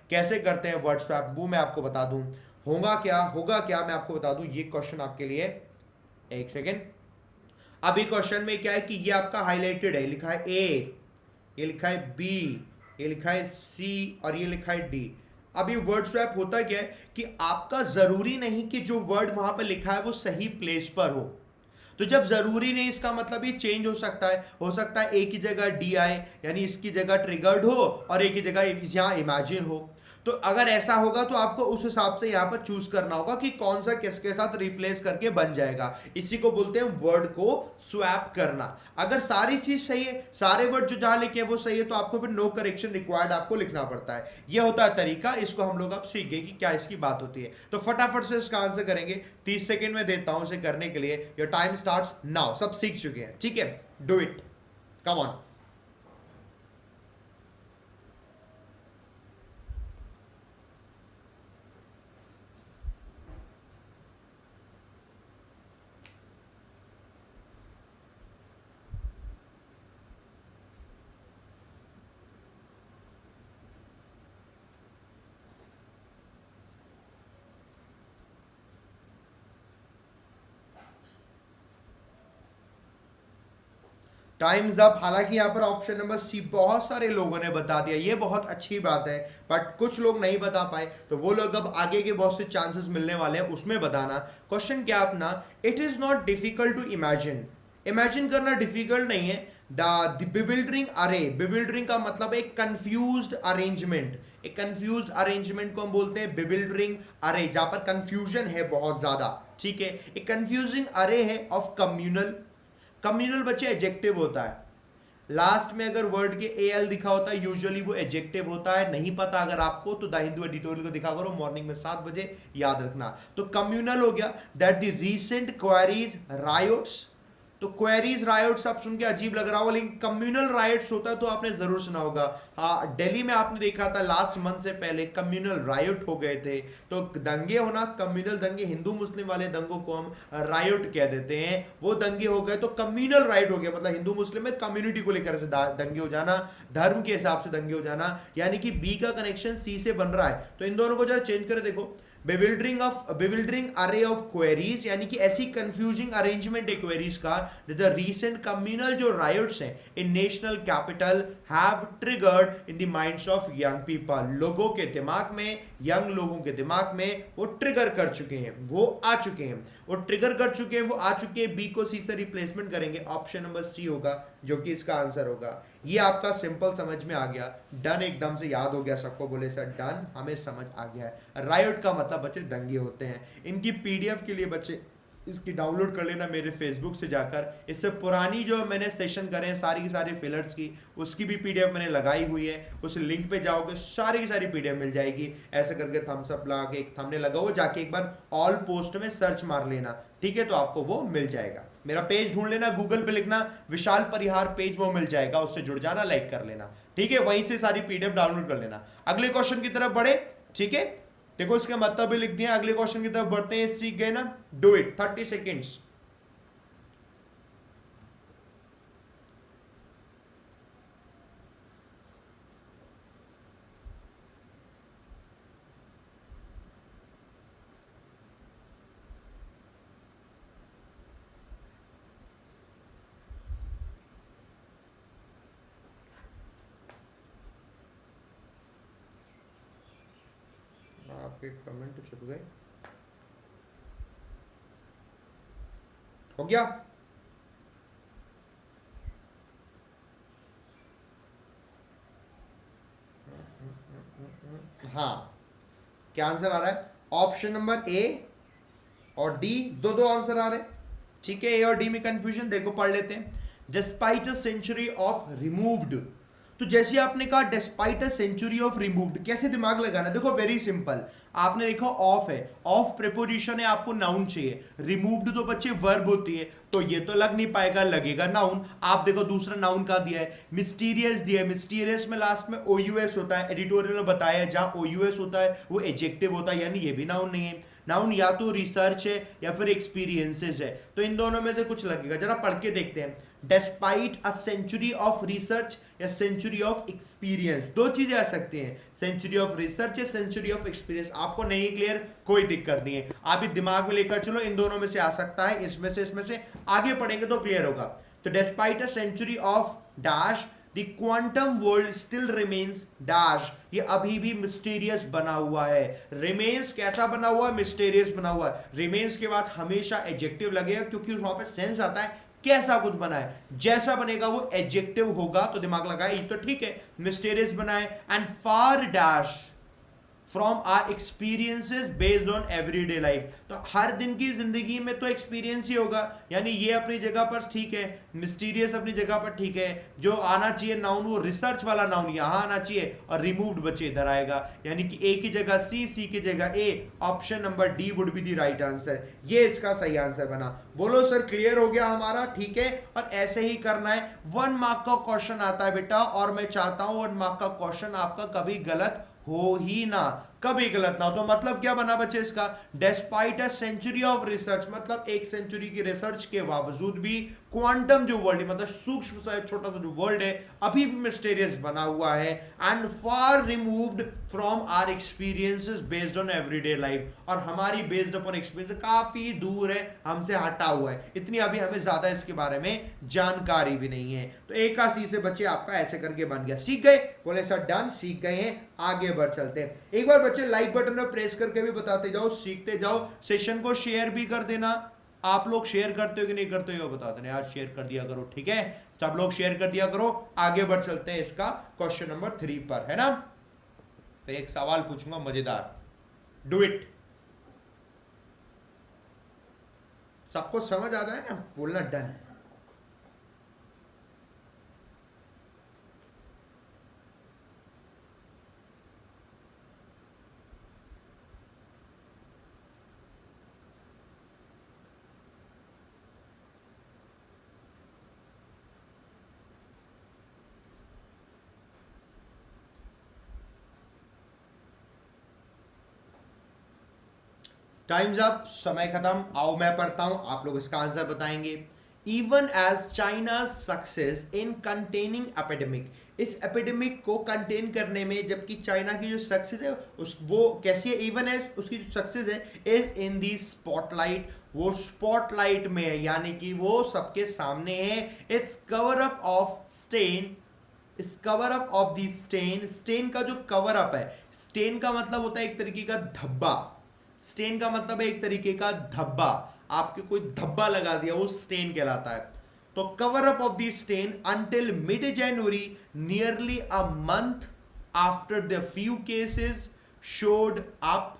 कैसे करते हैं वर्ड स्वैप वो मैं आपको बता दूं। होगा क्या मैं आपको बता दूं। ये क्वेश्चन आपके लिए, एक सेकेंड। अभी क्वेश्चन में क्या है कि ये आपका हाईलाइटेड है, लिखा है ए, ये लिखा है बी, ये लिखा है सी और ये लिखा है डी। अब ये वर्ड स्वैप होता क्या है कि आपका जरूरी नहीं कि जो वर्ड वहां पर लिखा है वो सही प्लेस पर हो। तो जब जरूरी नहीं इसका मतलब ये चेंज हो सकता है ए की जगह डी आए, यानी इसकी जगह ट्रिगर्ड हो और ए की जगह यहां इमेजिन हो। तो अगर ऐसा होगा तो आपको उस हिसाब से यहां पर चूज करना होगा कि कौन सा किसके साथ रिप्लेस करके बन जाएगा। इसी को बोलते हैं वर्ड को स्वैप करना। अगर सारी चीज सही है, सारे वर्ड जो जहां लिखे हैं वो सही है, तो आपको फिर नो करेक्शन रिक्वायर्ड आपको लिखना पड़ता है। यह होता है तरीका। इसको हम लोग अब सीख गए कि क्या इसकी बात होती है। तो फटाफट से इसका आंसर करेंगे। 30 सेकेंड में देता हूं इसे करने के लिए। Your time starts now. सब सीख चुके हैं, ठीक है? Do it, come on. Times up. हालांकि यहाँ पर ऑप्शन नंबर सी बहुत सारे लोगों ने बता दिया, ये बहुत अच्छी बात है, बट कुछ लोग नहीं बता पाए, तो वो लोग अब आगे के बहुत से चांसेस मिलने वाले हैं उसमें बताना। क्वेश्चन क्या अपना, it is not difficult to imagine. Imagine करना डिफिकल्ट नहीं है। द बिविल्डरिंग अरे, बिविल्डरिंग का मतलब एक कंफ्यूज्ड अरेंजमेंट। एक कंफ्यूज्ड अरेंजमेंट को हम बोलते हैं बिविल्डरिंग अरे, जहां पर कंफ्यूजन है बहुत ज्यादा, ठीक है? एक कंफ्यूजिंग अरे है ऑफ कम्युनल। कम्युनल बच्चे एडजेक्टिव होता है। लास्ट में अगर वर्ड के एल दिखा होता है यूजुअली वो एडजेक्टिव होता है। नहीं पता अगर आपको तो द हिंदू एडिटोरियल को दिखा करो मॉर्निंग में 7 बजे, याद रखना। तो कम्युनल हो गया that the recent queries riots. तो क्वेरीज रायोट्स आप सुन के अजीब लग रहा होगा, लेकिन कम्युनल रायोट्स होता है तो आपने जरूर सुना होगा। हाँ, दिल्ली में आपने देखा था लास्ट मंथ से पहले कम्युनल रायोट हो गए थे। तो दंगे होना, कम्युनल दंगे, हिंदू मुस्लिम वाले दंगों को हम रायोट कह देते हैं। वो दंगे हो गए तो कम्युनल रायोट हो गया, मतलब हिंदू मुस्लिम में कम्युनिटी को लेकर से दंगे हो जाना, धर्म के हिसाब से दंगे हो जाना। यानी कि बी का कनेक्शन सी से बन रहा है। तो इन दोनों को जरा चेंज कर देखो। बिविल्डरिंग अरे ऑफ क्वेरीज, यानी कि ऐसी कंफ्यूजिंग अरेंजमेंट है क्वेरीज का, द रीसेंट कम्युनल जो रायोट्स हैं in national capital have triggered in the minds of young people. लोगों के दिमाग में, यंग लोगों के दिमाग में वो ट्रिगर कर चुके हैं, वो आ चुके हैं, वो ट्रिगर कर चुके हैं, वो आ चुके हैं। बी को सी से रिप्लेसमेंट करेंगे, ऑप्शन नंबर सी होगा जो कि इसका आंसर होगा। ये आपका सिंपल समझ में आ गया, डन, एकदम से याद हो गया सबको। बोले सर डन, हमें समझ आ गया है। रायोट का मतलब बच्चे दंगे होते हैं। इनकी पीडीएफ के लिए बच्चे इसकी डाउनलोड कर लेना मेरे फेसबुक से जाकर। इससे पुरानी जो मैंने सेशन करे हैं सारी की सारी फिलर्स की, उसकी भी पीडीएफ मैंने लगाई हुई है। उस लिंक पे जाओगे सारी की सारी पीडीएफ मिल जाएगी। ऐसे करके थम्स अप लगा के, एक थंबनेल लगा हुआ, जाके एक बार ऑल पोस्ट में सर्च मार लेना, ठीक है? तो आपको वो मिल जाएगा। मेरा पेज ढूंढ लेना, गूगल पे लिखना विशाल परिहार पेज, वो मिल जाएगा। उससे जुड़ जाना, लाइक कर लेना, ठीक है? वहीं से सारी पीडीएफ डाउनलोड कर लेना। अगले क्वेश्चन की तरफ बढ़े, ठीक है? देखो इसके मतलब भी लिख दिया। अगले क्वेश्चन की तरफ बढ़ते हैं, सीख गए ना? Do it, 30 seconds. आपके कमेंट छुप गए, हो गया? हाँ, क्या आंसर आ रहा है? ऑप्शन नंबर ए और डी, दो दो आंसर आ रहे हैं, ठीक है? ए और डी में कंफ्यूजन देखो, पढ़ लेते हैं। Despite a century of removed. तो जैसे आपने कहा despite a century of removed, कैसे दिमाग लगाना? देखो वेरी सिंपल। आपने देखा ऑफ है, ऑफ प्रीपोजिशन है, आपको नाउन चाहिए। रिमूव्ड तो बच्चे वर्ब होती है, तो ये तो लग नहीं पाएगा, लगेगा नाउन। आप देखो दूसरा नाउन का दिया है, मिस्टीरियस दिया है। मिस्टीरियस में लास्ट में ओयूएस होता है, एडिटोरियल में बताया है जहां ओयूएस होता है वो एडजेक्टिव होता है, यानी ये भी नाउन नहीं है। नाउन या तो रिसर्च है या फिर एक्सपीरियंसेस है, तो इन दोनों में से कुछ लगेगा। जरा पढ़ के देखते हैं। Despite a century of research या सेंचुरी ऑफ एक्सपीरियंस, दो चीजें आ सकती हैं, सेंचुरी ऑफ रिसर्च या सेंचुरी ऑफ एक्सपीरियंस। आपको नहीं क्लियर, कोई दिक्कत नहीं है, आप ही दिमाग में लेकर चलो, इन दोनों में से आ सकता है, इसमें से आगे पढ़ेंगे तो क्लियर होगा। तो despite a century of dash the quantum world still remains dash, ये अभी भी मिस्टीरियस बना हुआ है। रिमेन्स कैसा बना हुआ है? मिस्टीरियस बना हुआ है। रिमेन्स के बाद हमेशा एडजेक्टिव लगेगा, क्योंकि वहां पे सेंस आता है कैसा कुछ बना है, जैसा बनेगा वो एडजेक्टिव होगा, तो दिमाग लगाए, ये तो ठीक है, मिस्टीरियस बना है। And far dash from our experiences based on everyday life, तो हर दिन की जिंदगी में तो एक्सपीरियंस ही होगा, यानी ये अपनी जगह पर ठीक है, मिस्टीरियस अपनी जगह पर ठीक है, जो आना चाहिए नाउन वो रिसर्च वाला नाउन यहां आना चाहिए, और रिमूव्ड बचे इधर आएगा, यानी कि ए की जगह सी, सी की जगह A, option number D would be the right answer, ये इसका सही आंसर बना। बोलो सर क्लियर हो गया हमारा, ठीक है, और ऐसे ही करना है। 1 मार्क का क्वेश्चन आता है बेटा, और मैं चाहता हूं 1 मार्क का क्वेश्चन आपका कभी गलत हो ही ना, कभी गलत ना हो। तो मतलब क्या बना बच्चे इसका? Despite a century of research, मतलब एक सेंचुरी की रिसर्च के बावजूद भी क्वांटम जो वर्ल्ड है, मतलब सूक्ष्म सा छोटा सा जो वर्ल्ड है, अभी भी मिस्टीरियस बना हुआ है। And far removed from our experiences based on everyday life, और हमारी बेस्ड अपॉन एक्सपीरियंस काफी दूर है, हमसे हटा हुआ है, इतनी अभी हमें ज्यादा इसके बारे में जानकारी भी नहीं है। तो एक का सी से बच्चे आपका ऐसे करके बन गया। सीख गए? बोले सर डन, सीख गए हैं, आगे बढ़ चलते हैं। एक बार बच्चे लाइक बटन में प्रेस करके भी बताते जाओ, सीखते जाओ, सेशन को शेयर भी कर देना। आप लोग शेयर करते हो कि नहीं करते हो बता देना यार, शेयर कर दिया करो, ठीक है, सब लोग शेयर कर दिया करो। आगे बढ़ चलते हैं इसका क्वेश्चन नंबर 3 पर, है ना। फिर एक सवाल पूछूंगा मजेदार, डू इट। सबको समझ आ जाए ना, बोलना डन। टाइम्स अप, समय खत्म। आओ मैं पढ़ता हूं, आप लोग इसका आंसर बताएंगे। Even as China success in containing epidemic, इस एपिडेमिक को कंटेन करने में जबकि चाइना की जो सक्सेस है उस वो कैसी है? इवन एज उसकी जो सक्सेस है इज इन दी स्पॉटलाइट, वो स्पॉटलाइट में है, यानी कि वो सबके सामने है। It's cover up of stain, is cover up of the stain, stain का जो कवर अप है, स्टेन का मतलब होता है एक तरीके का धब्बा, स्टेन का मतलब है एक तरीके का धब्बा, आपके कोई धब्बा लगा दिया वो स्टेन कहलाता है। तो cover up of the stain until mid January, nearly a month after the few cases showed up.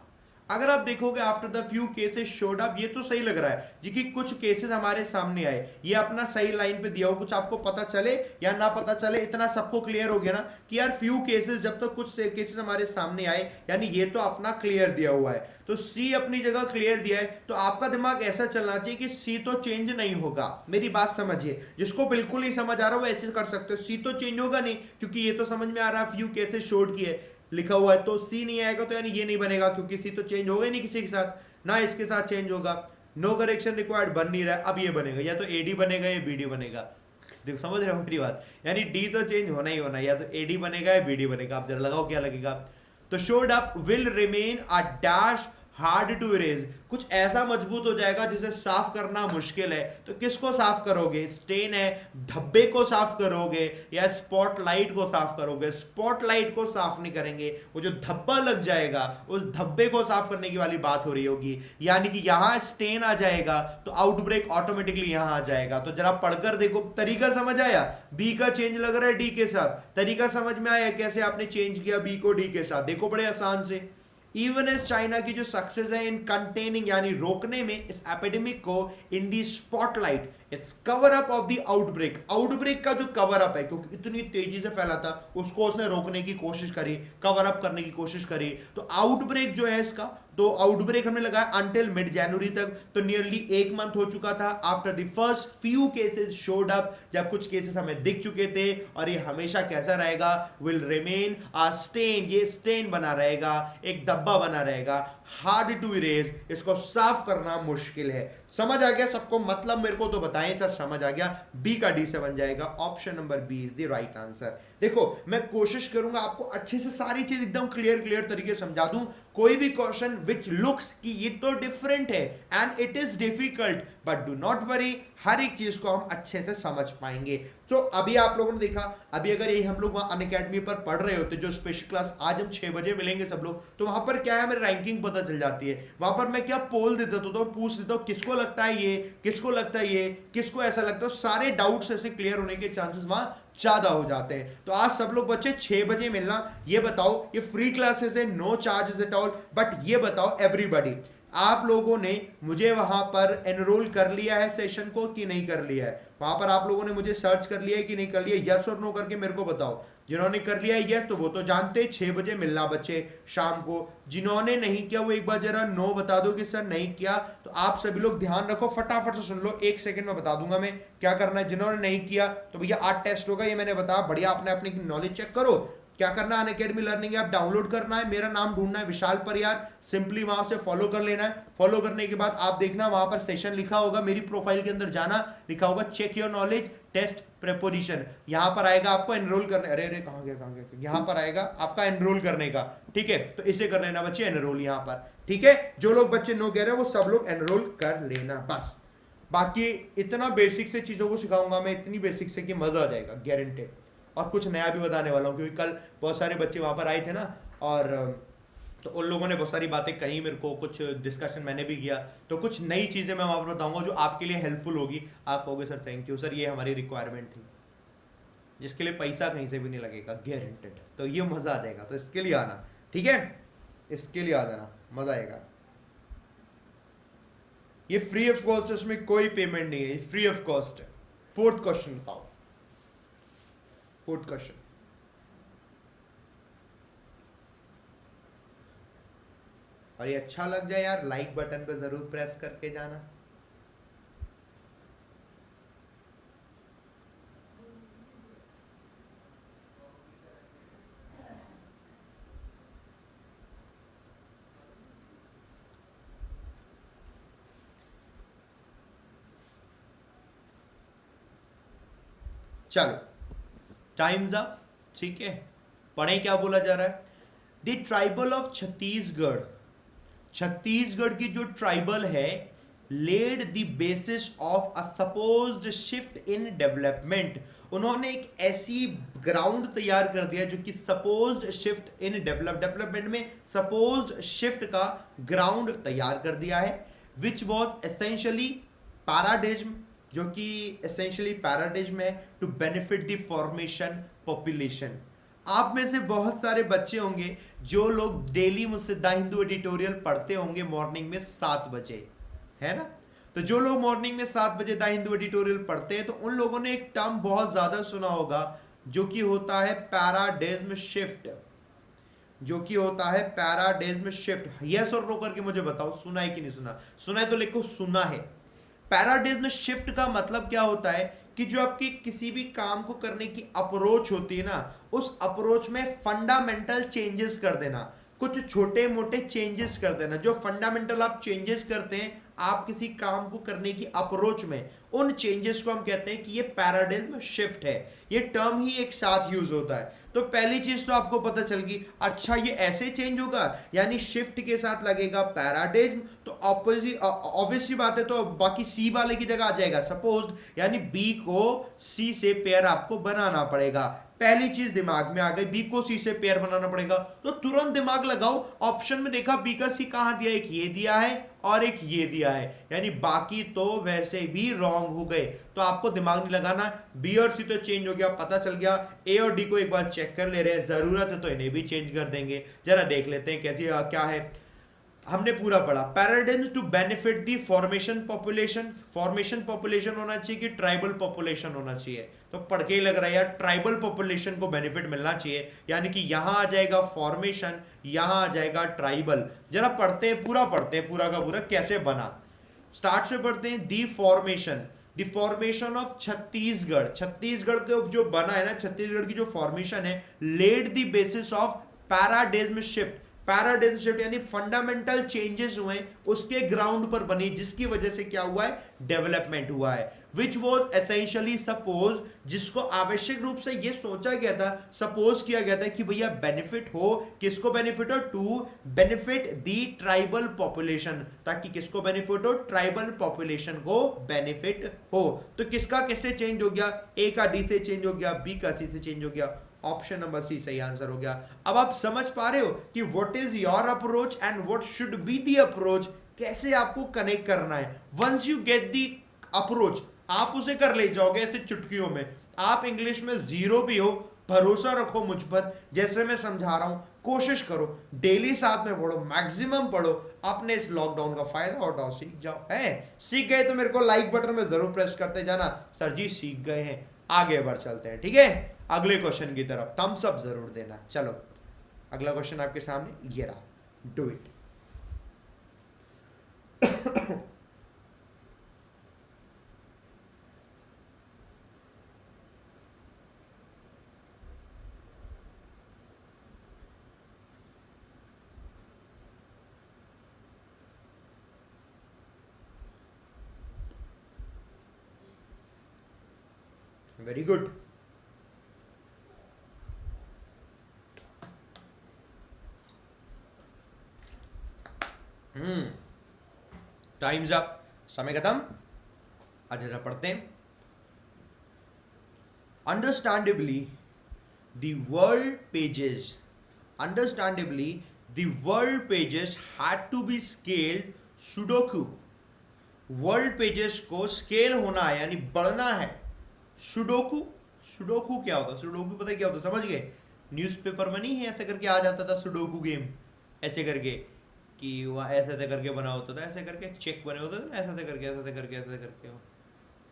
अगर आप देखोगे after the few cases showed up, ये तो सही लग रहा है जी कि कुछ केसेस हमारे सामने आए, ये अपना सही लाइन पे दिया हो, कुछ आपको पता चले या ना पता चले, इतना सबको क्लियर हो गया ना कि यार फ्यू केसेस, जब तक कुछ केसेस हमारे सामने आए, यानी ये तो अपना क्लियर दिया हुआ है। तो सी अपनी जगह क्लियर दिया है, तो आपका दिमाग ऐसा चलना चाहिए कि सी तो चेंज नहीं होगा। मेरी बात समझिए, जिसको बिल्कुल ही समझ आ रहा है वो ऐसे कर सकते हो, सी तो चेंज होगा नहीं, क्योंकि ये तो समझ में आ रहा है फ्यू केसेस शोड की है लिखा हुआ है, तो सी नहीं आएगा, तो यानी ये नहीं बनेगा, क्योंकि सी तो चेंज होगा ही नहीं किसी के साथ, ना इसके साथ चेंज होगा। नो करेक्शन रिक्वायर्ड बन नहीं रहा है, अब ये बनेगा, या तो एडी बनेगा या बीडी बनेगा। देखो समझ रहे हो मेरी बात, यानी डी तो चेंज होना ही होना, या तो एडी बनेगा या बीडी बनेगा। आप जरा लगाओ क्या लगेगा। तो showed up will remain a dash hard to erase, कुछ ऐसा मजबूत हो जाएगा जिसे साफ करना मुश्किल है। तो किसको साफ करोगे? स्टेन है, धब्बे को साफ करोगे या स्पॉटलाइट को साफ करोगे? स्पॉटलाइट को साफ नहीं करेंगे, वो जो धब्बा लग जाएगा उस धब्बे को साफ करने की वाली बात हो रही होगी, यानी कि यहां स्टेन आ जाएगा तो आउटब्रेक ऑटोमेटिकली यहां आ जाएगा। तो जरा पढ़कर देखो, तरीका समझ आया? बी का चेंज लग रहा है डी के साथ, तरीका समझ में आया कैसे आपने चेंज किया बी को डी के साथ? देखो बड़े आसान से। इवन एज चाइना की जो सक्सेस है इन कंटेनिंग, यानी रोकने में इस एपिडेमिक को, in the spotlight, it's cover up of the outbreak, outbreak का जो कवर अप है, क्योंकि इतनी तेजी से फैला था, उसको उसने रोकने की कोशिश करी, कवर अप करने की कोशिश करी। तो आउटब्रेक जो है इसका, तो आउटब्रेक हमने लगाया अंटिल मिड जनवरी तक, तो नियरली 1 मंथ हो चुका था। After the first few cases showed up, जब कुछ केसेस हमें दिख चुके थे, और ये हमेशा कैसा रहेगा? विल रिमेन अ स्टेन, ये स्टेन बना रहेगा, एक धब्बा बना रहेगा, हार्ड टू इरेज, इसको साफ करना मुश्किल है। समझ आ गया सबको? मतलब मेरे को तो बताएं बताएं सर समझ आ गया, बी का डी से बन जाएगा, option number B is the right answer. देखो मैं कोशिश करूंगा आपको अच्छे से सारी चीज एकदम क्लियर तरीके से समझा दूं, कोई भी क्वेश्चन विच लुक्स कि ये तो डिफरेंट है and it is difficult, but do not worry, हर एक चीज को हम अच्छे से समझ पाएंगे। तो अभी आप लोगों ने देखा, अभी अगर ये हम लोग वहां अनअकैडमी पर पढ़ रहे होते, जो स्पेशल क्लास आज हम 6 बजे मिलेंगे सब लोग, तो वहां पर क्या है हमें रैंकिंग पता चल जाती है। वहां पर मैं क्या पोल देता तो पूछ देता हूँ किसको लगता है ये, किसको लगता है ये, किसको ऐसा लगता है, सारे डाउट्स ऐसे क्लियर होने के चांसेस वहां ज्यादा हो जाते हैं। तो आज सब लोग बच्चे 6 बजे मिलना। ये बताओ, ये फ्री क्लासेस है, no charges at all, but ये बताओ एवरीबॉडी, आप लोगों ने मुझे वहां पर एनरोल कर लिया है सेशन को कि नहीं कर लिया है? वहां पर आप लोगों ने मुझे सर्च कर लिया है कि नहीं कर लिया? यस और नो करके मेरे को बताओ। जिन्होंने कर लिया है यस, तो वो तो जानते 6 बजे मिलना बच्चे शाम को। जिन्होंने नहीं किया वो एक बार जरा नो बता दो कि सर नहीं किया। तो आप सभी लोग ध्यान रखो, फटाफट से सुन लो, 1 सेकंड में बता दूंगा मैं क्या करना है। जिन्होंने नहीं किया तो भैया आज टेस्ट होगा, ये मैंने बताया, बढ़िया अपने अपनी नॉलेज चेक करो। क्या करना है, अनअकैडमी लर्निंग ऐप डाउनलोड करना है, मेरा नाम ढूंढना है विशाल परियार, सिंपली वहां से फॉलो कर लेना है। फॉलो करने के बाद आप देखना वहां पर सेशन लिखा होगा, मेरी प्रोफाइल के अंदर जाना, लिखा होगा check your knowledge test preposition, यहां पर आएगा आपको एनरोल करने, अरे अरे कहां गया, यहां पर आएगा आपका एनरोल करने का, ठीक है? तो इसे कर लेना बच्चे एनरोल यहां पर, ठीक है? जो लोग बच्चे नो कह रहे हैं वो सब लोग एनरोल कर लेना बस। बाकी इतना बेसिक से चीजों को सिखाऊंगा मैं, इतनी बेसिक से कि मजा आ जाएगा गारंटेड। और कुछ नया भी बताने वाला हूँ, क्योंकि कल बहुत सारे बच्चे वहाँ पर आए थे ना, और तो उन लोगों ने बहुत सारी बातें कही मेरे को, कुछ डिस्कशन मैंने भी किया, तो कुछ नई चीज़ें मैं वहाँ पर बताऊँगा जो आपके लिए हेल्पफुल होगी। आप कहोगे सर थैंक यू सर, ये हमारी रिक्वायरमेंट थी, जिसके लिए पैसा कहीं से भी नहीं लगेगा गारंटेड, तो ये मज़ा आ जाएगा। तो इसके लिए आना, ठीक है? इसके लिए आ जाना, मज़ा आएगा। ये फ्री ऑफ कॉस्ट, इसमें कोई पेमेंट नहीं है, फ्री ऑफ कॉस्ट है। 4th क्वेश्चन बताओ, 4th क्वेश्चन। और ये अच्छा लग जाए यार, लाइक बटन पे जरूर प्रेस करके जाना। चलो टाइम्स अप, ठीक है? पढ़े क्या बोला जा रहा है। The tribal of Chhattisgarh, Chhattisgarh की जो ट्राइबल है, led the basis of a supposed shift in development, उन्होंने एक ऐसी ग्राउंड तैयार कर दिया जो कि सपोज्ड शिफ्ट इन डेवलपमेंट में सपोज्ड शिफ्ट का ग्राउंड तैयार कर दिया है, विच वॉज एसेंशियली पैराडिज्म, जो कि एसेंशियली पैराडिज्म है, to benefit the formation population. आप में से बहुत सारे बच्चे होंगे जो लोग डेली मुझसे द हिंदू एडिटोरियल पढ़ते होंगे मॉर्निंग में 7 बजे, है ना? तो जो लोग मॉर्निंग में 7 बजे द हिंदू एडिटोरियल पढ़ते हैं, तो उन लोगों ने एक टर्म बहुत ज्यादा सुना होगा जो कि होता है पैराडिज्म शिफ्ट, जो कि होता है पैराडिज्म शिफ्ट। यस और नो करके मुझे बताओ, सुना है कि नहीं सुना? सुना है तो लिखो सुना है। पैराडिज्म शिफ्ट का मतलब क्या होता है कि जो आपकी किसी भी काम को करने की अप्रोच होती है ना, उस अप्रोच में फंडामेंटल चेंजेस कर देना, कुछ छोटे मोटे चेंजेस कर देना। जो फंडामेंटल आप चेंजेस करते हैं आप किसी काम को करने की अप्रोच में, उन चेंजेस को हम कहते हैं कि ये पैराडिज्म शिफ्ट है। ये टर्म ही एक साथ यूज होता है। तो पहली चीज तो आपको पता चल गई, अच्छा ये ऐसे चेंज होगा, यानी शिफ्ट के साथ लगेगा पैराडिज्म, तो ऑपोजिट ऑब्वियसली बात है, तो बाकी सी वाले की जगह आ जाएगा सपोज्ड, यानी बी को सी से पेयर आपको बनाना पड़ेगा। पहली चीज दिमाग में आ गई, बी को सी से पेयर बनाना पड़ेगा, तो तुरंत दिमाग लगाओ, ऑप्शन में देखा बी का सी कहां दिया, एक ये दिया है और एक ये दिया है, यानी बाकी तो वैसे भी रॉन्ग हो गए। तो आपको दिमाग नहीं लगाना, बी और सी तो चेंज हो गया, पता चल गया। ए और डी को एक बार चेक कर ले रहे हैं, जरूरत है तो इन्हें भी चेंज कर देंगे। जरा देख लेते हैं कैसी क्या है। हमने पूरा पढ़ा, paradigm to benefit the formation population, formation population होना चाहिए कि ट्राइबल पॉपुलेशन होना चाहिए? तो पढ़ के ही लग रहा है यार ट्राइबल पॉपुलेशन को बेनिफिट मिलना चाहिए, यानी कि यहां आ जाएगा फॉर्मेशन, यहां आ जाएगा ट्राइबल। जरा पढ़ते हैं, पूरा पढ़ते हैं, पूरा का पूरा कैसे बना। स्टार्ट से पढ़ते हैं, दी formation, the formation of Chhattisgarh, Chhattisgarh के जो बना है ना, छत्तीसगढ़ की जो फॉर्मेशन है, led the basis of paradigm shift, paradigm shift यानी फंडामेंटल चेंजेस हुए उसके ग्राउंड पर बनी, जिसकी वजह से क्या हुआ है, डेवलपमेंट हुआ है। विच वॉज एसेंशियली सपोज, जिसको आवश्यक रूप से यह सोचा गया था, सपोज किया गया था कि भैया बेनिफिट हो, किसको बेनिफिट हो, to benefit the tribal population, ताकि किसको बेनिफिट हो, ट्राइबल पॉपुलेशन को बेनिफिट हो। तो किसका किससे चेंज हो गया, ए का डी से चेंज हो गया, बी का सी से चेंज हो गया। ऑप्शन नंबर सी सही आंसर हो गया। अब आप समझ पा रहे हो कि what is your approach and what should be the approach, कैसे आपको कनेक्ट करना है। Once you get the approach, आप उसे कर ले जाओगे ऐसे चुटकियों में। आप इंग्लिश में जीरो भी हो, भरोसा रखो मुझ पर, जैसे मैं समझा रहा हूं, कोशिश करो, डेली साथ में पढ़ो, मैक्सिमम पढ़ो, अपने इस लॉकडाउन का फायदा उठाओ, सीख जाओ। है सीख गए तो मेरे को लाइक बटन में जरूर प्रेस करते जाना, सर जी सीख गए हैं, आगे बढ़ चलते हैं, ठीक है। अगले क्वेश्चन की तरफ थम्स अप जरूर देना। चलो अगला क्वेश्चन आपके सामने ये रहा, do it. Very good. Times up, समय खत्म। अच्छा पढ़ते हैं। Understandably the world pages, understandably the world pages had to be scaled sudoku. World pages को स्केल होना है यानी बढ़ना है। सुडोकू, सुडोकू क्या होता है, सुडोकू पता है क्या होता है, समझ गए। न्यूज़पेपर में नहीं है ऐसे करके आ जाता था सुडोकू गेम, ऐसे करके कि वहाँ ऐसे करके बना होता था, ऐसे करके चेक बने होते थे ना, ऐसे करके ऐसे करके ऐसे करके,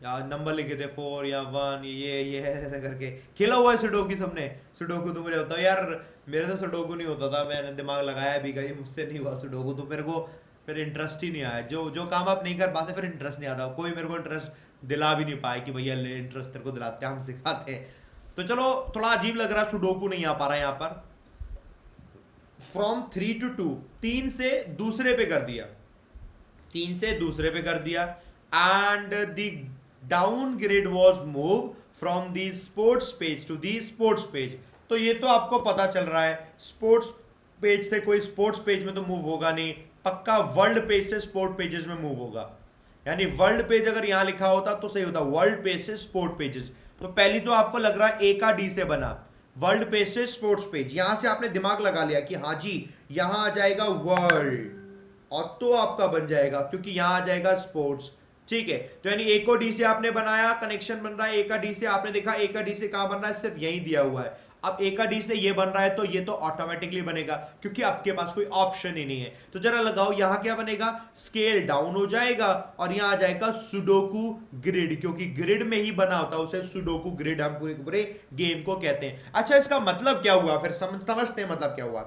या नंबर लिखे थे 4 या 1, ये ऐसे करके खेला हुआ है सुडोकू सबने। सुडोकू तो मुझे होता है यार, मेरे तो सुडोकू नहीं होता था, मैंने दिमाग लगाया भी कहीं, मुझसे नहीं हुआ सुडोकू, तो मेरे को फिर इंटरेस्ट ही नहीं आया। जो काम आप नहीं कर पाते फिर इंटरेस्ट नहीं आता, कोई मेरे को इंटरेस्ट दिला भी नहीं पाए कि भैया ले इंटरेस्ट तेरे को दिलाते हैं, हम सिखाते हैं। तो चलो थोड़ा अजीब लग रहा है, सुडोकू नहीं आ पा रहा है यहाँ पर। फ्रॉम 3 to 2, 3 से दूसरे पे कर दिया, 3 से दूसरे पे कर दिया। And the downgrade was move from the sports page to the sports page. तो ये तो आपको पता चल रहा है, स्पोर्ट्स पेज से कोई स्पोर्ट्स पेज में तो मूव होगा नहीं, पक्का वर्ल्ड पेज से स्पोर्ट पेजेस में मूव होगा। यानी वर्ल्ड पेज अगर यहां लिखा होता तो सही होता, वर्ल्ड पेज से स्पोर्ट पेजेस। तो पहली तो आपको लग रहा है ए का डी से बना, वर्ल्ड पेज से स्पोर्ट्स पेज। यहां से आपने दिमाग लगा लिया कि हाँ जी यहां आ जाएगा वर्ल्ड, और तो आपका बन जाएगा क्योंकि यहां आ जाएगा स्पोर्ट्स, ठीक है। तो यानी ए को डी से आपने बनाया, कनेक्शन बन रहा है ए का डी से, आपने देखा ए का डी से कहां बन रहा है, सिर्फ यही दिया हुआ है। अब ए का डी से ये बन रहा है तो ये तो ऑटोमेटिकली बनेगा क्योंकि आपके पास कोई ऑप्शन ही नहीं है। तो जरा लगाओ यहां क्या बनेगा, स्केल डाउन हो जाएगा और यहां आ जाएगा सुडोकू ग्रिड, क्योंकि ग्रिड में ही बना होता है, उसे सुडोकू ग्रिड हम पूरे पूरे गेम को कहते हैं। अच्छा इसका मतलब क्या हुआ, फिर समझते हैं मतलब क्या हुआ।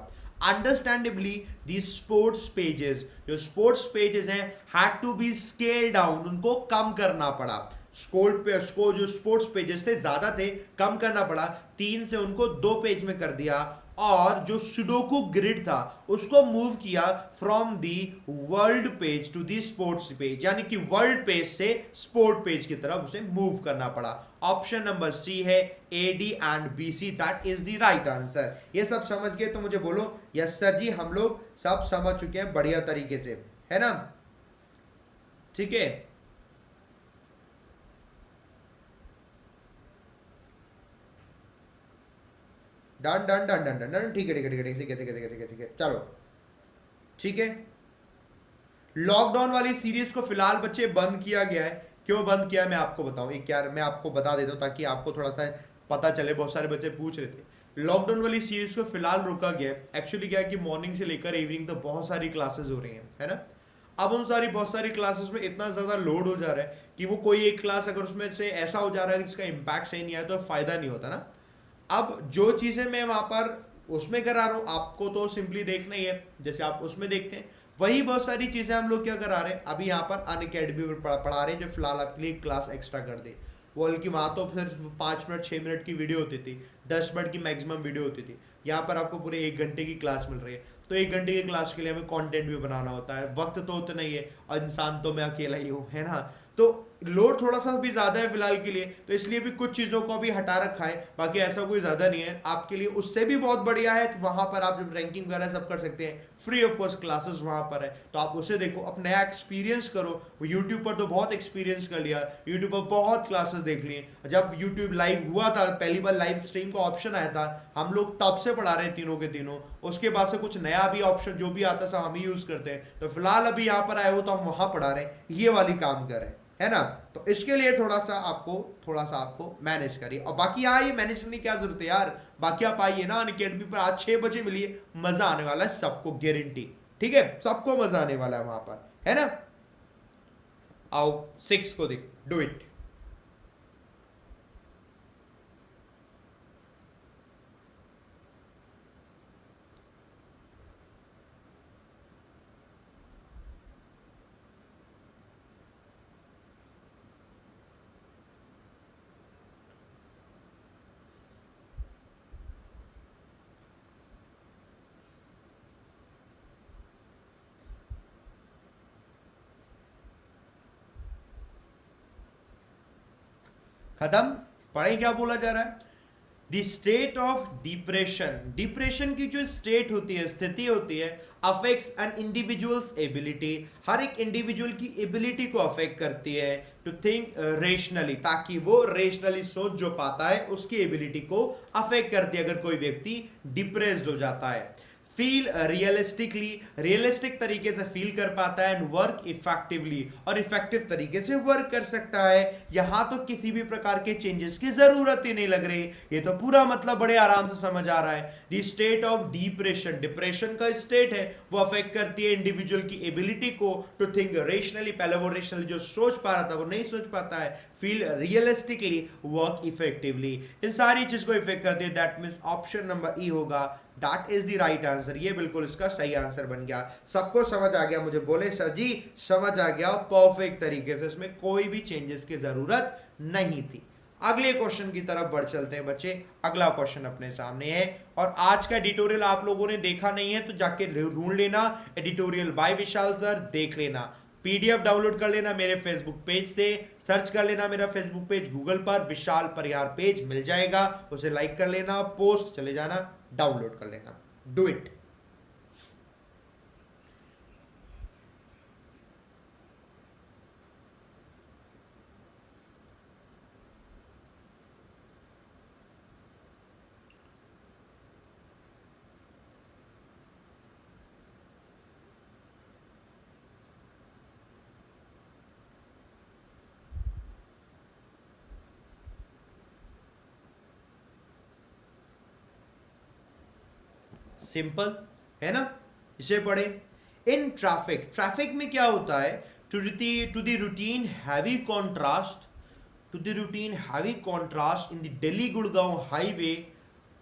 अंडरस्टैंडेबली दी स्पोर्ट्स पेजेस, जो स्पोर्ट्स पेजेस हैं had to be scale down, उनको कम करना पड़ा। उसको जो स्पोर्ट्स पेजेस थे ज्यादा थे, कम करना पड़ा, 3 से उनको 2 पेज में कर दिया। और जो सुडोकू ग्रिड था उसको मूव किया from the world page to the sports page, यानी कि वर्ल्ड पेज से स्पोर्ट पेज की तरफ उसे मूव करना पड़ा। ऑप्शन नंबर सी है A D and B C, that is the right answer. ये सब समझ गए तो मुझे बोलो यस सर जी, हम लोग सब समझ चुके हैं बढ़िया तरीके से, है ना, ठीक है। Done done done done done, ठीक है ठीक है ठीक है ठीक है ठीक है ठीक है ठीक है, चलो ठीक है। लॉकडाउन वाली सीरीज को फिलहाल बच्चे बंद किया गया है। क्यों बंद किया मैं आपको बताऊं, एक क्या मैं आपको बता देता हूं ताकि आपको थोड़ा सा पता चले। बहुत सारे बच्चे पूछ रहे थे, लॉकडाउन वाली सीरीज को फिलहाल रोका गया है। एक्चुअली क्या है कि मॉर्निंग से लेकर इवनिंग तक बहुत सारी क्लासेस हो रही हैं, है ना। अब उन बहुत सारी क्लासेस में इतना ज्यादा लोड हो जा रहा है कि वो कोई एक क्लास अगर उसमें से ऐसा हो जा रहा है जिसका इम्पैक्ट सही नहीं आया तो फायदा नहीं होता ना। अब जो चीजें मैं वहां पर उसमें करा रहा हूं, आपको तो सिंपली देखना ही है, जैसे आप उसमें देखते हैं वही बहुत सारी चीजें हम लोग क्या करा रहे हैं अभी यहाँ पर अनअकैडमी पर पढ़ा रहे हैं, जो फिलहाल आपके लिए क्लास एक्स्ट्रा कर दे। वो बल्कि वहां तो फिर 5 मिनट 6 मिनट की वीडियो होती थी, 10 मिनट की मैक्सिमम वीडियो होती थी, यहाँ पर आपको पूरे 1 घंटे की क्लास मिल रही है। तो 1 घंटे की क्लास के लिए हमें कंटेंट भी बनाना होता है, वक्त तो उतना ही है, और इंसान तो मैं अकेला ही हूँ, है ना। तो लोड थोड़ा सा भी ज्यादा है फिलहाल के लिए, तो इसलिए भी कुछ चीजों को भी हटा रखा है, बाकी ऐसा कोई ज्यादा नहीं है आपके लिए। उससे भी बहुत बढ़िया है, वहां पर आप जब रैंकिंग वगैरह सब कर सकते हैं, फ्री ऑफ कॉस्ट क्लासेस वहां पर है, तो आप उसे देखो, अब नया एक्सपीरियंस करो। यूट्यूब पर तो बहुत एक्सपीरियंस कर लिया, यूट्यूब पर बहुत क्लासेस देख लिए। जब यूट्यूब लाइव हुआ था, पहली बार लाइव स्ट्रीम का ऑप्शन आया था, हम लोग तब से पढ़ा रहे हैं तीनों के तीनों। उसके बाद से कुछ नया भी ऑप्शन जो भी आता सब हम ही यूज करते हैं, तो फिलहाल अभी यहाँ पर आए हो तो हम वहां पढ़ा रहे हैं, ये वाली काम कर रहे हैं, है ना। तो इसके लिए थोड़ा सा आपको मैनेज करिए, और बाकी यहाँ ये मैनेज करने की क्या जरूरत है यार, बाकी आप आइए ना अनअकैडमी पर, आज 6 बजे मिलिए, मजा आने वाला है सबको, गारंटी, ठीक है, सबको मजा आने वाला है वहां पर, है ना। आओ 6 को देखो, डू इट। खत्म। पढ़े क्या बोला जा रहा है, the state of depression, depression की जो स्टेट होती है, स्थिति होती है, अफेक्ट्स एन इंडिविजुअल्स एबिलिटी, हर एक इंडिविजुअल की एबिलिटी को अफेक्ट करती है, टू थिंक रेशनली, ताकि वो रेशनली सोच जो पाता है उसकी एबिलिटी को अफेक्ट करती है अगर कोई व्यक्ति डिप्रेस्ड हो जाता है। फील रियलिस्टिकली, रियलिस्टिक तरीके से फील कर पाता है, एंड वर्क इफेक्टिवली, और इफेक्टिव तरीके से वर्क कर सकता है। यहां तो किसी भी प्रकार के चेंजेस की जरूरत ही नहीं लग रही, ये तो पूरा मतलब बड़े आराम से समझ आ रहा है। The state of depression, depression का स्टेट है, वो अफेक्ट करती है इंडिविजुअल की एबिलिटी को टू थिंक रेशनली, पहले वो रेशनली जो सोच पा रहा था वो नहीं सोच पाता है। फील रियलिस्टिकली, वर्क इफेक्टिवली, इन सारी चीज को इफेक्ट करती है। That means option number E होगा, that is the right answer, ये बिल्कुल इसका सही आंसर बन गया। सबको समझ आ गया, मुझे बोले सर जी समझ आ गया परफेक्ट तरीके से, इसमें कोई भी चेंजेस की जरूरत नहीं थी। अगले क्वेश्चन की तरफ बढ़ चलते हैं बच्चे। अगला क्वेश्चन अपने सामने है, और आज का एडिटोरियल आप लोगों ने देखा नहीं है तो जाके ढूंढ लेना, एडिटोरियल बाय विशाल सर, देख लेना, पीडीएफ डाउनलोड कर लेना मेरे फेसबुक पेज से, सर्च कर लेना मेरा फेसबुक पेज गूगल पर, विशाल परिहार पेज मिल जाएगा, उसे लाइक कर लेना, पोस्ट चले जाना, डाउनलोड कर लेना, डू इट। सिंपल है ना, इसे पढ़े। इन ट्रैफिक, ट्रैफिक में क्या होता है, to the routine heavy contrast, to the routine heavy contrast in the Delhi Gurgaon highway,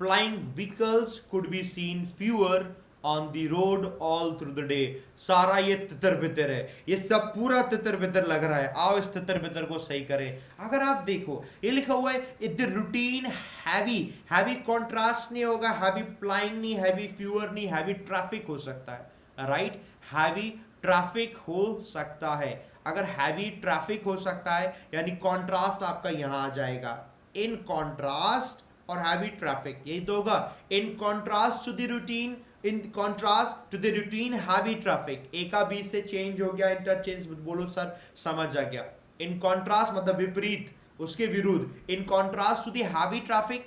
plying vehicles could be seen fewer on the road all through the day. सारा ये तितर बितर है, ये सब पूरा तितर बितर लग रहा है, आओ इस तितर बितर को सही करें। अगर आप देखो ये लिखा हुआ है it the routine heavy, heavy contrast नहीं होगा, हैवी प्लाइंग नहीं, हैवी फ्यूअर नहीं, हैवी ट्रैफिक हो सकता है, राइट, हैवी ट्रैफिक हो सकता है। अगर हैवी ट्रैफिक हो सकता है यानी कॉन्ट्रास्ट आपका यहां आ जाएगा, इन कॉन्ट्रास्ट और हैवी ट्रैफिक, यही तो होगा, in contrast to the routine, in contrast to the routine heavy traffic, A का बी से चेंज हो गया, इंटरचेंज बोलो सर, समझ आ गया। इन कॉन्ट्रास्ट मतलब विपरीत, उसके विरुद्ध, in contrast to the heavy traffic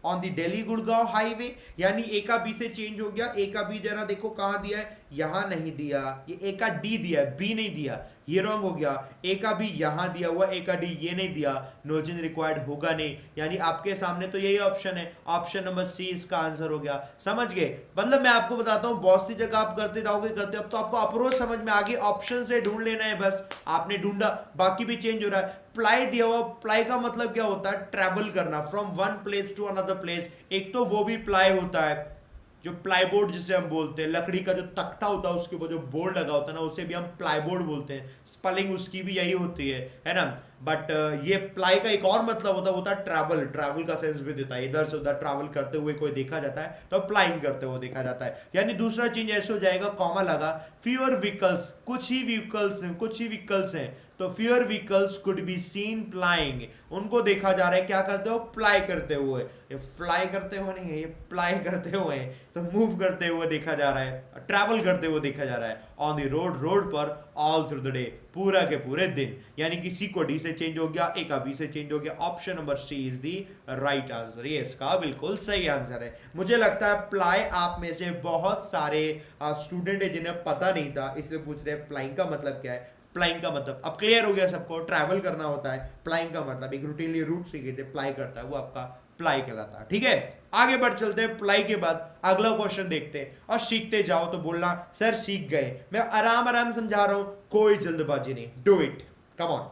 on the Delhi Gurgaon highway, यानी ए का बी से चेंज हो गया। ए का बी जरा देखो कहां दिया है, यहां नहीं दिया, ये ए का डी दिया है, बी नहीं दिया, ये रॉन्ग हो गया। ए का बी यहां दिया हुआ, ए का डी ये नहीं दिया, नो चेंज रिक्वायर्ड होगा नहीं, यानी आपके सामने तो यही ऑप्शन है, ऑप्शन नंबर सी इसका आंसर हो गया। समझ गए, मतलब मैं आपको बताता हूं बहुत सी जगह आप करते जाओगे करते, अब तो आपको अप्रोच समझ में आ गई, ऑप्शन से ढूंढ लेना है बस, आपने ढूंढा, बाकी भी चेंज हो रहा है। प्लाई दिया हुआ, प्लाई का मतलब क्या होता है, ट्रैवल करना from one place to another place, एक तो वो भी प्लाई होता है, जो प्लाईबोर्ड जिसे हम बोलते हैं, लकड़ी का जो तख्ता होता है उसके ऊपर जो बोर्ड लगा होता है ना, उसे भी हम प्लाईबोर्ड बोलते हैं, स्पेलिंग उसकी भी यही होती है ना। बट ये प्लाई का एक और मतलब होता है ट्रैवल, ट्रैवल का सेंस भी देता है, इधर से उधर ट्रैवल करते हुए कोई देखा जाता है तो प्लाइंग करते हुए देखा जाता है। यानी दूसरा चेंज ऐसे हो जाएगा, कॉमा लगा, फ्यूअर व्हीकल्स, कुछ ही व्हीकल्स हैं, तो fewer vehicles could be scene प्लाइंग, उनको देखा जा रहा है क्या करते हो, प्लाई करते हुए। ये फ्लाई करते हुए नहीं है, ये प्लाई करते हुए है, तो मूव करते हुए देखा जा रहा है, ट्रैवल करते हुए देखा जा रहा है ऑन द रोड पर ऑल थ्रू द डे, पूरा के पूरे दिन। यानी किसी को डी से चेंज हो गया, एक बी से चेंज हो गया। Option number C is the right answer, ये इसका बिल्कुल सही आंसर है। मुझे लगता है प्लाई आप में से बहुत सारे स्टूडेंट है जिन्हें पता नहीं था, इसलिए पूछ रहे हैं प्लाइंग का मतलब क्या है। प्लाइंग का मतलब अब क्लियर हो गया सबको, ट्रैवल करना होता है। प्लाइंग का मतलब एक रूटीनली रूट सीखे थे, प्लाई करता है, वो आपका प्लाई कहलाता है। ठीक है, आगे बढ़ चलते हैं। प्लाई के बाद अगला क्वेश्चन देखते हैं, और सीखते जाओ तो बोलना सर सीख गए, मैं आराम आराम समझा रहा हूं, कोई जल्दबाजी नहीं, do it, come on.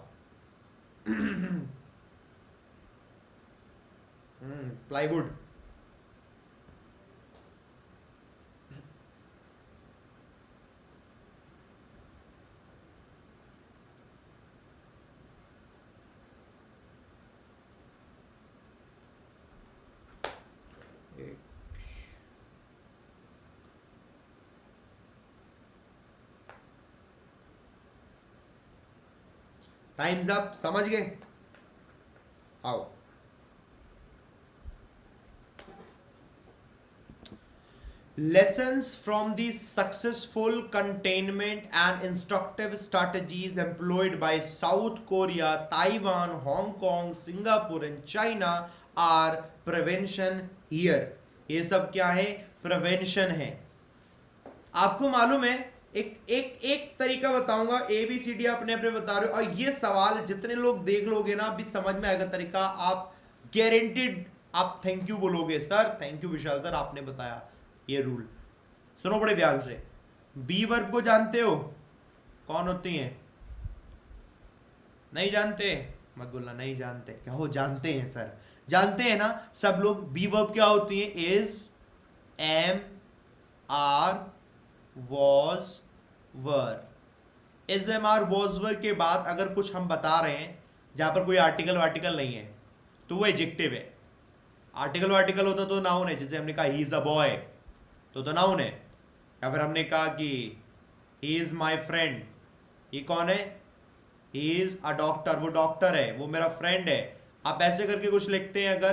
Plywood, times up, समझ गए, आओ। Lessons from the successful containment and instructive strategies employed by South Korea, Taiwan, Hong Kong, Singapore and China are prevention here. ये सब क्या है, प्रिवेंशन है। आपको मालूम है, एक एक एक तरीका बताऊंगा, ABCD अपने अपने बता रहे हो, और ये सवाल जितने लोग देख लोगे ना अभी समझ में आएगा तरीका, आप गारंटीड आप थैंक यू बोलोगे, sir thank you Vishal sir आपने बताया ये रूल। सुनो बड़े ध्यान से, बी वर्ब को जानते हो, कौन होती हैं? नहीं जानते मत बोलना नहीं जानते, क्या हो, जानते हैं सर, जानते हैं ना सब लोग। बी वर्ब क्या होती है, is, am, are, was, were. Is, am, are, was, were के बाद अगर कुछ हम बता रहे हैं जहां पर कोई आर्टिकल वार्टिकल नहीं है तो वो एडजेक्टिव है। आर्टिकल वार्टिकल होता तो नाउन है, जैसे हमने कहा ही इज अ बॉय तो नाउन है, या फिर हमने कहा कि ही इज माई फ्रेंड, ये कौन है, ही इज अ डॉक्टर, वो डॉक्टर है, वो मेरा फ्रेंड है। आप ऐसे करके कुछ लिखते हैं अगर,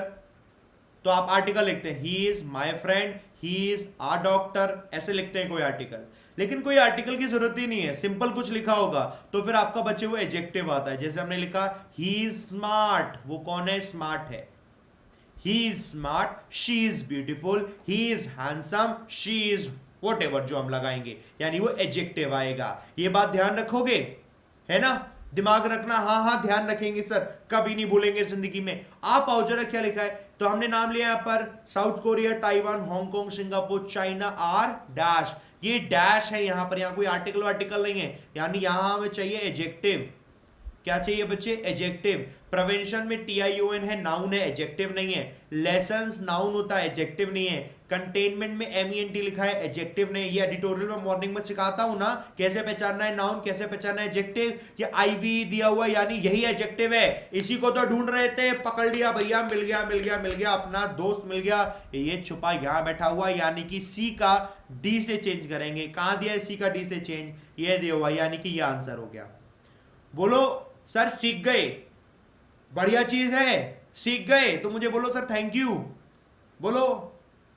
तो आप आर्टिकल लिखते हैं, he is my friend, he is a doctor, ऐसे लिखते हैं कोई आर्टिकल। लेकिन कोई आर्टिकल की जरूरत ही नहीं है, सिंपल कुछ लिखा होगा तो फिर आपका बच्चे वो एडजेक्टिव आता है। जैसे हमने लिखा ही इज स्मार्ट, वो कौन है, स्मार्ट है। He is smart, she is beautiful, he is handsome, she is whatever जो हम लगाएंगे, यानी वो एडजेक्टिव आएगा। ये बात ध्यान रखोगे, है ना, दिमाग रखना। हाँ ध्यान रखेंगे सर, कभी नहीं भूलेंगे जिंदगी में। आप आओ जरा क्या लिखा है, तो हमने नाम लिया यहाँ पर South Korea, Taiwan, Hong Kong, Singapore, China are dash, ये डैश है यहाँ पर, यहाँ कोई आर्टिकल वार्टिकल नहीं है, यानी यहाँ हमें चाहिए एडजेक्टिव। क्या चाहिए बच्चे, एडजेक्टिव। प्रिवेंशन में TION है, नाउन है, एडजेक्टिव नहीं है। लेसन्स नाउन होता है, एडजेक्टिव नहीं है। कंटेनमेंट में MENT लिखा है, एडजेक्टिव नहीं। ये एडिटोरियल में मॉर्निंग में सिखाता हूं ना कैसे पहचानना है नाउन, कैसे पहचानना है एडजेक्टिव। ये IV दिया हुआ यानी यही एडजेक्टिव है, इसी को तो ढूंढ रहे थे, पकड़ लिया भैया, मिल गया, अपना दोस्त मिल गया। ये छुपा यहां बैठा हुआ, यानी कि C का D से चेंज करेंगे। कहां दिया है C का D से चेंज, ये दिया हुआ, यानी कि ये आंसर हो गया। बोलो सर सीख गए, बढ़िया चीज है, सीख गए तो मुझे बोलो सर थैंक यू, बोलो,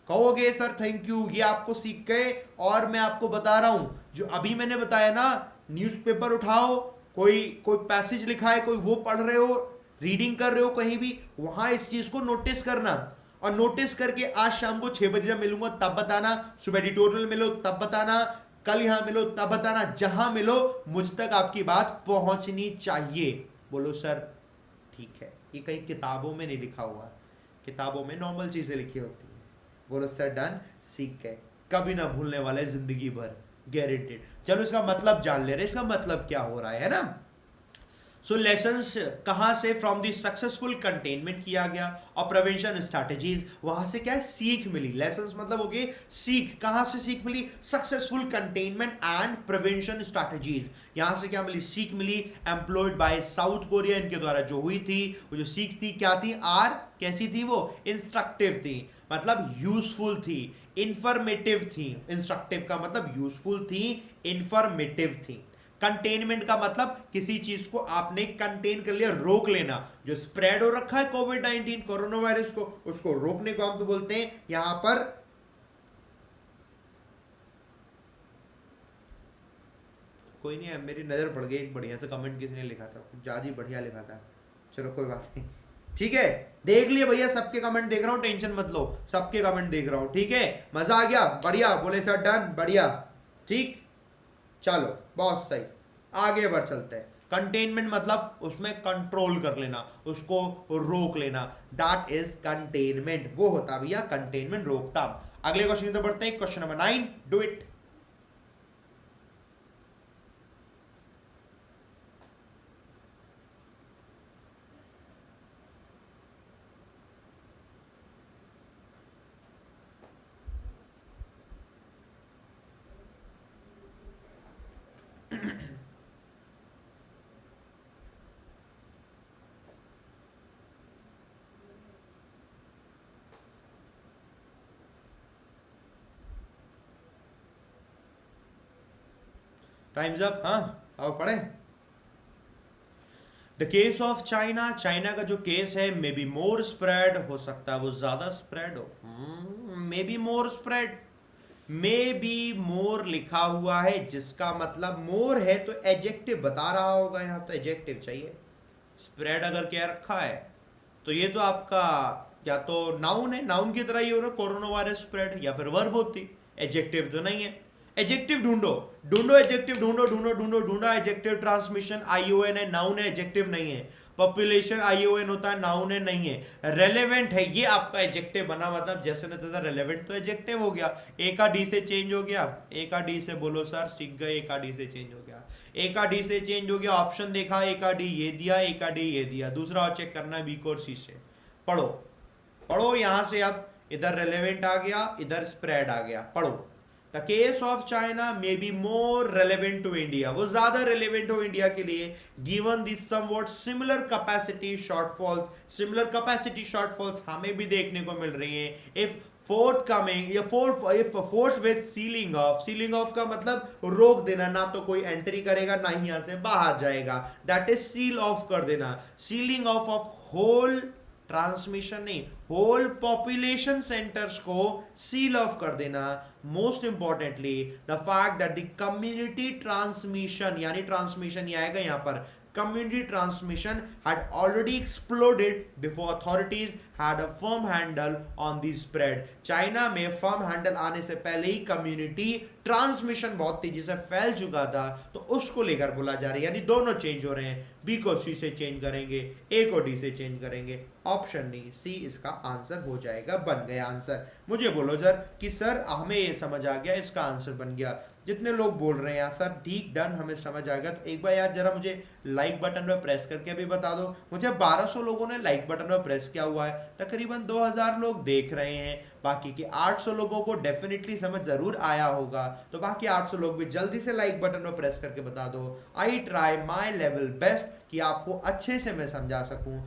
कहोगे सर थैंक यू, ये आपको सीख गए। और मैं आपको बता रहा हूं जो अभी मैंने बताया ना, न्यूज़पेपर उठाओ, कोई पैसेज लिखा है, कोई वो पढ़ रहे हो, रीडिंग कर रहे हो कहीं भी, वहां इस चीज को नोटिस करना, और नोटिस करके आज शाम को 6 बजे जब मिलूंगा तब बताना, सुबह एडिटोरियल मिलो तब बताना, कल यहां मिलो तब बताना, जहां मिलो मुझ तक आपकी बात पहुंचनी चाहिए। बोलो सर ठीक है, ये कहीं किताबों में नहीं लिखा हुआ, किताबों में नॉर्मल चीजें लिखी होती है। बोलो सर डन, सीख गए, कभी ना भूलने वाले जिंदगी भर, गारंटेड। चलो इसका मतलब जान ले रहे, इसका मतलब क्या हो रहा है ना। सो लेसन्स कहाँ से, फ्रॉम द सक्सेसफुल कंटेनमेंट किया गया और प्रिवेंशन स्ट्रैटेजीज, वहां से क्या है, सीख मिली। लेसन्स मतलब हो गए सीख, कहाँ से सीख मिली, successful containment and prevention strategies, यहां से क्या मिली, सीख मिली। एम्प्लॉयड बाय साउथ कोरिया, इनके द्वारा जो हुई थी, वो जो सीख थी क्या थी, आर कैसी थी वो, इंस्ट्रक्टिव थी, मतलब यूजफुल थी, इंफॉर्मेटिव थी। इंस्ट्रक्टिव का मतलब यूजफुल थी, इंफॉर्मेटिव थी। कंटेनमेंट का मतलब किसी चीज को आपने कंटेन कर लिया, रोक लेना। जो स्प्रेड हो रखा है कोविड-19 कोरोना वायरस को, उसको रोकने को हम तो बोलते हैं यहां पर कोई नहीं है, मेरी नजर पड़ गई एक बढ़िया सा कमेंट किसी ने लिखा था, कुछ ज्यादा ही बढ़िया लिखा था, चलो कोई बात नहीं। ठीक है, देख लिए भैया, सबके कमेंट देख रहा हूं, टेंशन मत लो, सबके कमेंट देख रहा हूं। ठीक है, मजा आ गया, बढ़िया बोले सर, डन, बढ़िया, ठीक, चलो बहुत सही, आगे बढ़ चलते हैं। कंटेनमेंट मतलब उसमें कंट्रोल कर लेना, उसको रोक लेना, दैट इज कंटेनमेंट, वो होता भैया कंटेनमेंट, रोकथाम। अगले क्वेश्चन की तरफ बढ़ते हैं, question number 9, do it. Times up, हाँ आओ पढ़े। The case of China, China का जो केस है, मे बी मोर स्प्रेड, हो सकता है वो ज्यादा स्प्रेड हो, मे be more spread, may be मोर लिखा हुआ है, जिसका मतलब मोर है तो एडजेक्टिव बता रहा होगा, यहां तो एडजेक्टिव चाहिए। स्प्रेड अगर क्या रखा है तो ये तो आपका या तो नाउन है, नाउन की तरह ही हो रहा, कोरोना वायरस स्प्रेड, या फिर वर्ब होती, एडजेक्टिव तो नहीं है। एडजेक्टिव ढूंढो, ढूंढो एडजेक्टिव, ढूंढो ढूंढो ढूंढो ढूंढा एडजेक्टिव। ट्रांसमिशन आईओएन है, नाउन है, एडजेक्टिव नहीं है। पॉपुलेशन आईओएन होता है, नाउन है, नहीं है। रेलेवेंट है, ये आपका एडजेक्टिव बना, मतलब जैसे न तैसा रेलेवेंट तो एडजेक्टिव हो गया। ए का डी से चेंज हो गया, ए का डी से बोलो सर, सीख गए, ए का डी से चेंज हो गया, ए का डी से चेंज हो गया। ऑप्शन देखा, ए का डी ये दिया, ए का डी ये दिया। दूसरा और चेक करना है, बी को और सी से। पढ़ो पढ़ो, यहां से अब इधर रेलेवेंट आ गया, इधर स्प्रेड आ गया, पढ़ो। The case of China may be more relevant to India, वो ज्यादा रेलेवेंट हो इंडिया के लिए, given this somewhat similar capacity shortfalls. Similar capacity shortfalls हमें भी देखने को मिल रही हैं। If forthcoming or forthwith sealing off, sealing off का मतलब रोक देना, ना तो कोई एंट्री करेगा ना ही यहां से बाहर जाएगा, दैट इज सील ऑफ कर देना। सीलिंग ऑफ होल, ट्रांसमिशन नहीं, होल पॉपुलेशन सेंटर्स को सील ऑफ कर देना। Most importantly the fact that the community transmission, यानी ट्रांसमिशन ये आएगा यहां पर, community transmission had already exploded before authorities had a firm handle on the spread। China में फर्म हैंडल आने से पहले ही कम्युनिटी ट्रांसमिशन बहुत तेजी से फैल चुका था, तो उसको लेकर बोला जा रहा है, यानी दोनों चेंज हो रहे हैं, बी को सी से चेंज करेंगे, ए को डी से चेंज करेंगे। ऑप्शन नहीं, सी इसका आंसर हो जाएगा, बन गया आंसर। मुझे बोलो सर कि सर हमें ये समझ आ गया, इसका आंसर बन गया। जितने लोग बोल रहे हैं यार सर ठीक, डन, हमें समझ आ गया, तो एक बार यार जरा मुझे लाइक बटन पे प्रेस करके भी बता दो। मुझे 1200 लोगों ने लाइक बटन पे प्रेस किया हुआ है, तकरीबन 2000 लोग देख रहे हैं, बाकी के 800 लोगों को डेफिनेटली समझ जरूर आया होगा, तो बाकी 800 लोग भी जल्दी से लाइक बटन पे प्रेस करके बता दो। I try my level best कि आपको अच्छे से मैं समझा सकूं।